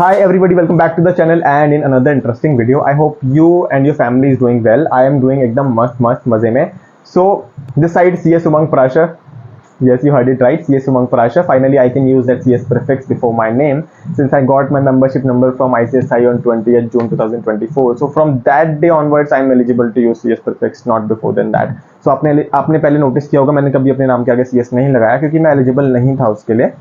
Hi everybody, welcome back to the channel and in another interesting video. I hope you and your family is doing well. I am doing एकदम मस्त मजे में. So this side CS Umang Parashar. Yes, you heard it right. CS Umang Parashar. Finally, I can use that CS prefix before my name since I got my membership number from ICSI on 20th June 2024. So from that day onwards, I am eligible to use CS prefix, not before than that. So आपने पहले notice किया होगा मैंने कभी अपने नाम के आगे CS नहीं लगाया क्योंकि मैं एलिजिबल नहीं था उसके लिए.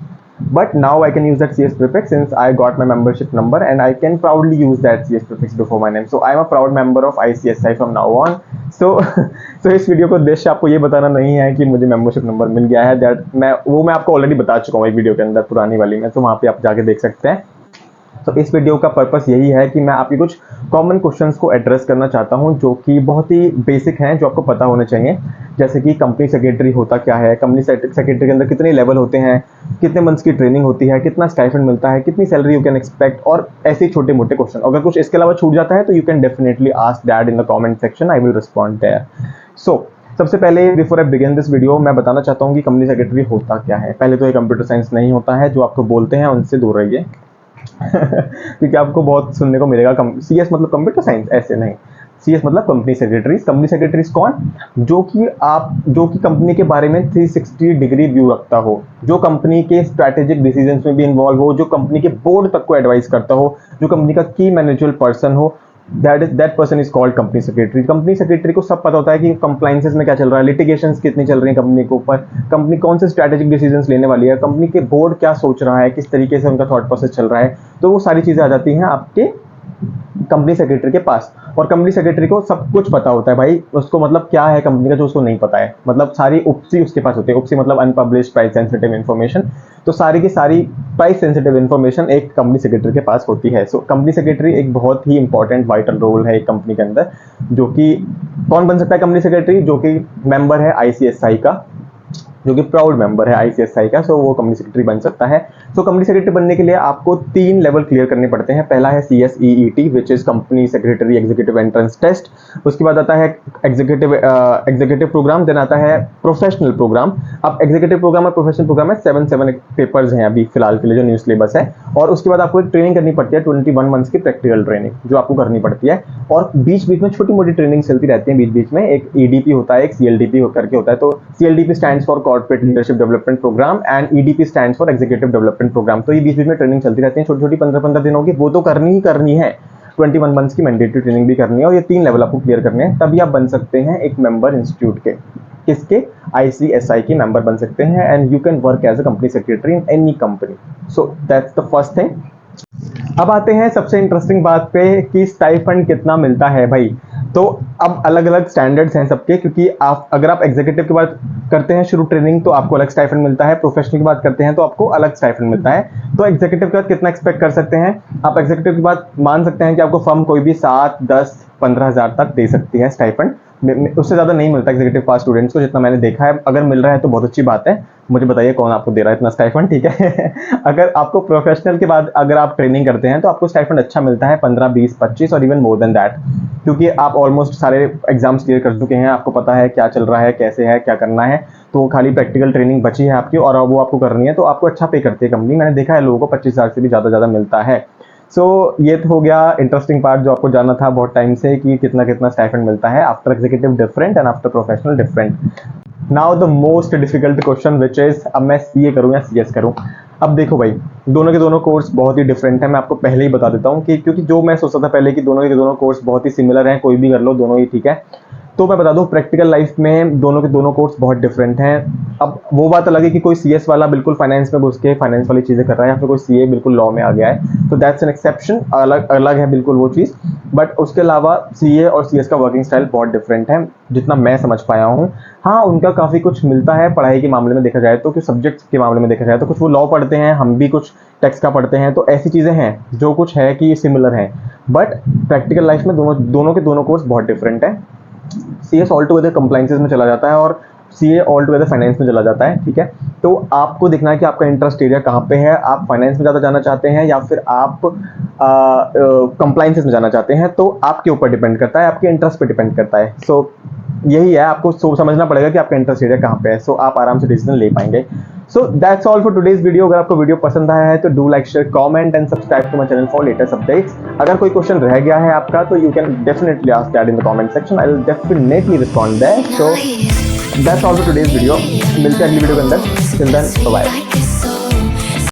But now I can use that CS prefix since I got my membership number and I can proudly use that CS prefix before my name. So I am a proud member of ICSI from now on. So इस video को उद्देश्य आपको ये बताना नहीं है कि मुझे मेंबरशिप नंबर मिल गया है. दैट मैं आपको ऑलरेडी बता चुका हूँ एक वीडियो के अंदर पुरानी वाली में, तो वहाँ पे आप जाके देख सकते हैं. तो इस वीडियो का पर्पस यही है कि मैं आपके कुछ कॉमन क्वेश्चंस को एड्रेस करना चाहता हूं जो कि बहुत ही बेसिक हैं, जो आपको पता होने चाहिए. जैसे कि कंपनी सेक्रेटरी होता क्या है, कंपनी सेक्रेटरी के अंदर कितने लेवल होते हैं, कितने मंथ्स की ट्रेनिंग होती है, कितना स्टाइपेंड मिलता है, कितनी सैलरी यू कैन एक्सपेक्ट, और ऐसे छोटे मोटे क्वेश्चन. अगर कुछ इसके अलावा छूट जाता है तो you can definitely ask that in the comment section. I will respond there. So सबसे पहले before I begin this video मैं बताना चाहता हूँ कि कंपनी सेक्रेटरी होता क्या है. पहले तो ये कंप्यूटर साइंस नहीं होता है, जो आपको बोलते हैं उनसे दूर रहिए. क्योंकि आपको बहुत सुनने को मिलेगा CS मतलब कंप्यूटर साइंस, ऐसे नहीं. CS मतलब कंपनी सेक्रेटरीज. कंपनी सेक्रेटरीज कौन? जो कि कंपनी के बारे में 360 डिग्री व्यू रखता हो, जो कंपनी के स्ट्रैटेजिक डिसीजंस में भी इन्वॉल्व हो, जो कंपनी के बोर्ड तक को एडवाइस करता हो, जो कंपनी का की मैनेजर पर्सन हो. That person is called company secretary. Company secretary को सब पता होता है कि कंप्लायंसेस में क्या चल रहा है, लिटिगेशंस कितनी चल रही है कंपनी के ऊपर, कंपनी कौन से स्ट्रैटेजिक डिसीजंस लेने वाली है, कंपनी के बोर्ड क्या सोच रहा है, किस तरीके से उनका थॉट प्रोसेस चल रहा है. तो वो सारी चीजें आ जाती हैं आपके कंपनी सेक्रेटरी के पास. और कंपनी सेक्रेटरी को सब कुछ पता होता है भाई. उसको मतलब क्या है कंपनी का जो उसको नहीं पता है, मतलब सारी उपसी उसके पास होती है. उपसी मतलब अनपब्लिश्ड प्राइस सेंसिटिव इन्फॉर्मेशन. तो सारी की सारी प्राइस सेंसिटिव इन्फॉर्मेशन एक कंपनी सेक्रेटरी के पास होती है. सो कंपनी सेक्रेटरी एक बहुत ही इंपॉर्टेंट वाइटल रोल है एक कंपनी के अंदर. जो कि कौन बन सकता है कंपनी सेक्रेटरी? जो कि मेंबर है ICSI का, जो कि प्राउड मेंबर है ICSI का. सो वो कंपनी सेक्रेटरी बन सकता है. सो कंपनी सेक्रेटरी बनने के लिए आपको 3 लेवल क्लियर करने पड़ते हैं. पहला है CSEET which is company secretary executive entrance test. उसके बाद आता है एग्जीक्यूटिव प्रोग्राम. देन आता है प्रोफेशनल प्रोग्राम. अब एग्जीक्यूटिव प्रोग्राम और प्रोफेशनल प्रोग्राम में 7 पेपर्स हैं अभी फिलहाल के लिए जो न्यू सिलेबस है. और उसके बाद आपको एक ट्रेनिंग करनी पड़ती है 21 मंथ्स की प्रैक्टिकल ट्रेनिंग जो आपको करनी पड़ती है. और बीच बीच में छोटी मोटी ट्रेनिंग चलती रहती है बीच बीच में. एक EDP होता है, एक CLDP करके होता है. तो CLDP stands for corporate leadership development programme and EDP stands for executive development programme. तो ये बीच बीच में ट्रेनिंग चलती रहती है छोटी छोटी 15-15 दिनों की. वो तो करनी ही करनी है. 21 मंथ्स की मैंडेटरी ट्रेनिंग भी करनी है. और ये 3 लेवल आपको क्लियर करने हैं, तभी आप बन सकते हैं एक मेंबर इंस्टीट्यूट के. किसके? ICSI के मेंबर बन सकते हैं. And you can work as a company secretary in any company. So that's the first thing. अब आते हैं सबसे इंटरेस्टिंग बात पे कि स्टाइपेंड कितना मिलता है भाई. तो अब अलग अलग स्टैंडर्ड्स हैं सबके, क्योंकि अगर आप एग्जीक्यूटिव के बाद करते हैं शुरू ट्रेनिंग तो आपको अलग स्टाइपेंड मिलता है, प्रोफेशनल की बात करते हैं तो आपको अलग स्टाइपेंड मिलता है. तो एग्जीक्यूटिव के बाद कितना एक्सपेक्ट कर सकते हैं आप? एग्जीक्यूटिव के बाद मान सकते हैं कि आपको फर्म कोई भी 7, 10, 15 हज़ार तक दे सकती है स्टाइपेंड. उससे ज़्यादा नहीं मिलता एग्जीक्यूटिव पास स्टूडेंट्स को, जितना मैंने देखा है. अगर मिल रहा है तो बहुत अच्छी बात है. मुझे बताइए कौन आपको दे रहा है इतना स्टाइपेंड, ठीक है. अगर आपको प्रोफेशनल के बाद अगर आप ट्रेनिंग करते हैं तो आपको स्टाइपेंड अच्छा मिलता है 15, 20, 25 और इवन मोर देन दैट. क्योंकि आप ऑलमोस्ट सारे एग्जाम्स क्लियर कर चुके हैं, आपको पता है क्या चल रहा है, कैसे है, क्या करना है. तो खाली प्रैक्टिकल ट्रेनिंग बची है आपकी और वो आपको करनी है. तो आपको अच्छा पे करती है कंपनी. मैंने देखा है लोगों को 25 हज़ार से भी ज़्यादा मिलता है. सो ये तो हो गया इंटरेस्टिंग पार्ट जो आपको जानना था बहुत टाइम से कि कितना स्टाइपेंड मिलता है. After executive different and after professional different. Now the most difficult question which is, अब मैं CA करूँ या CS करूँ. अब देखो भाई, दोनों के दोनों कोर्स बहुत ही डिफरेंट है. मैं आपको पहले ही बता देता हूँ कि क्योंकि जो मैं सोचता था पहले कि दोनों के दोनों कोर्स बहुत ही सिमिलर हैं, कोई भी कर लो दोनों ही ठीक है. तो मैं बता दूं प्रैक्टिकल लाइफ में दोनों के दोनों कोर्स बहुत डिफरेंट हैं. अब वो बात अलग है कि कोई CS वाला बिल्कुल फाइनेंस में घुस के फाइनेंस वाली चीज़ें कर रहा है, या फिर कोई CA बिल्कुल लॉ में आ गया है. तो दैट्स एन एक्सेप्शन, अलग है बिल्कुल वो चीज़. बट उसके अलावा CA और CS का वर्किंग स्टाइल बहुत डिफरेंट है जितना मैं समझ पाया हूँ. हाँ, उनका काफ़ी कुछ मिलता है पढ़ाई के मामले में देखा जाए तो, कुछ सब्जेक्ट्स के मामले में देखा जाए तो. कुछ वो लॉ पढ़ते हैं, हम भी कुछ टैक्स का पढ़ते हैं. तो ऐसी चीज़ें हैं जो कुछ है कि सिमिलर हैं. बट प्रैक्टिकल लाइफ में दोनों के दोनों कोर्स बहुत डिफरेंट है. CS ऑल टुगेदर कंप्लायंसेस में चला जाता है और CA ऑल टुगेदर फाइनेंस में चला जाता है, ठीक है. तो आपको देखना है कि आपका इंटरेस्ट एरिया कहाँ पे है. आप फाइनेंस में ज़्यादा जाना चाहते हैं या फिर आप कंप्लायंसेस में जाना चाहते हैं. तो आपके ऊपर डिपेंड करता है, आपके इंटरेस्ट पे डिपेंड करता है. सो यही है, आपको समझना पड़ेगा कि आपका इंटरेस्ट एरिया कहाँ पे है, सो आप आराम से डिसीजन ले पाएंगे। So that's all for today's video. अगर आपको वीडियो पसंद आया है तो do like, share, comment and subscribe to my channel for latest updates. अगर कोई क्वेश्चन रह गया है आपका तो you can definitely ask that in the comment section, I will definitely respond that. So that's all for today's video. मिलते हैं अगली वीडियो के अंदर। Till then bye bye.